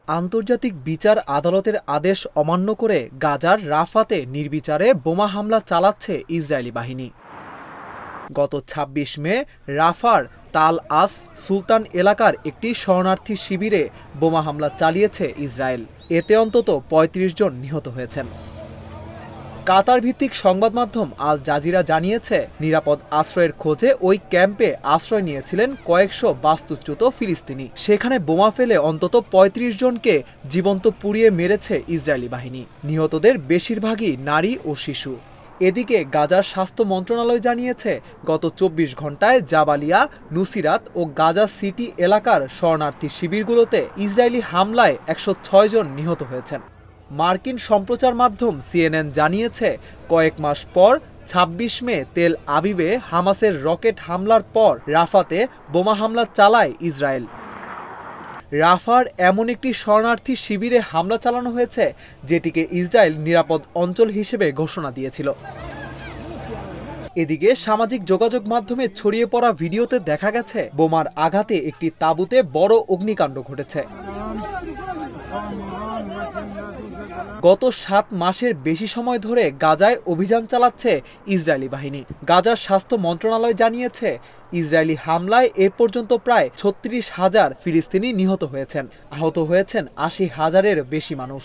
আন্তর্জাতিক বিচার আদালতের আদেশ অমান্য করে গাজার রাফাতে নির্বিচারে বোমা হামলা চালাচ্ছে ইসরায়েলি বাহিনী। গত ২৬ মে রাফার তাল আস সুলতান এলাকার একটি শরণার্থী শিবিরে বোমা হামলা চালিয়েছে ইসরায়েল। এতে অন্তত ৩৫ জন নিহত হয়েছেন। কাতার ভিত্তিক সংবাদ মাধ্যম আল জাজিরা জানিয়েছে, নিরাপদ আশ্রয়ের খোঁজে ওই ক্যাম্পে আশ্রয় নিয়েছিলেন কয়েকশো বাস্তুচ্যুত ফিলিস্তিনি। সেখানে বোমা ফেলে অন্তত ৩৫ জনকে জীবন্ত পুড়িয়ে মেরেছে ইসরায়েলি বাহিনী। নিহতদের বেশিরভাগই নারী ও শিশু। এদিকে গাজার স্বাস্থ্য মন্ত্রণালয় জানিয়েছে, গত ২৪ ঘণ্টায় জাবালিয়া, নুসিরাত ও গাজা সিটি এলাকার শরণার্থী শিবিরগুলোতে ইসরায়েলি হামলায় ১০৬ জন নিহত হয়েছেন। মার্কিন সম্প্রচার মাধ্যম CNN জানিয়েছে, কয়েক মাস পর ২৬ মে তেল আবিবে হামাসের রকেট হামলার পর রাফাতে বোমা হামলা চালায় ইসরায়েল। রাফার এমন একটি শরণার্থী শিবিরে হামলা চালানো হয়েছে যেটিকে ইসরায়েল নিরাপদ অঞ্চল হিসেবে ঘোষণা দিয়েছিল। এদিকে সামাজিক যোগাযোগ মাধ্যমে ছড়িয়ে পড়া ভিডিওতে দেখা গেছে, বোমার আঘাতে একটি তাঁবুতে বড় অগ্নিকাণ্ড ঘটেছে। গত ৭ মাসের বেশি সময় ধরে গাজায় অভিযান চালাচ্ছে ইসরায়েলি বাহিনী। গাজার স্বাস্থ্য মন্ত্রণালয় জানিয়েছে, ইসরায়েলি হামলায় এ পর্যন্ত প্রায় ৩৬,০০০ ফিলিস্তিনি নিহত হয়েছেন। আহত হয়েছেন ৮০,০০০-এর বেশি মানুষ।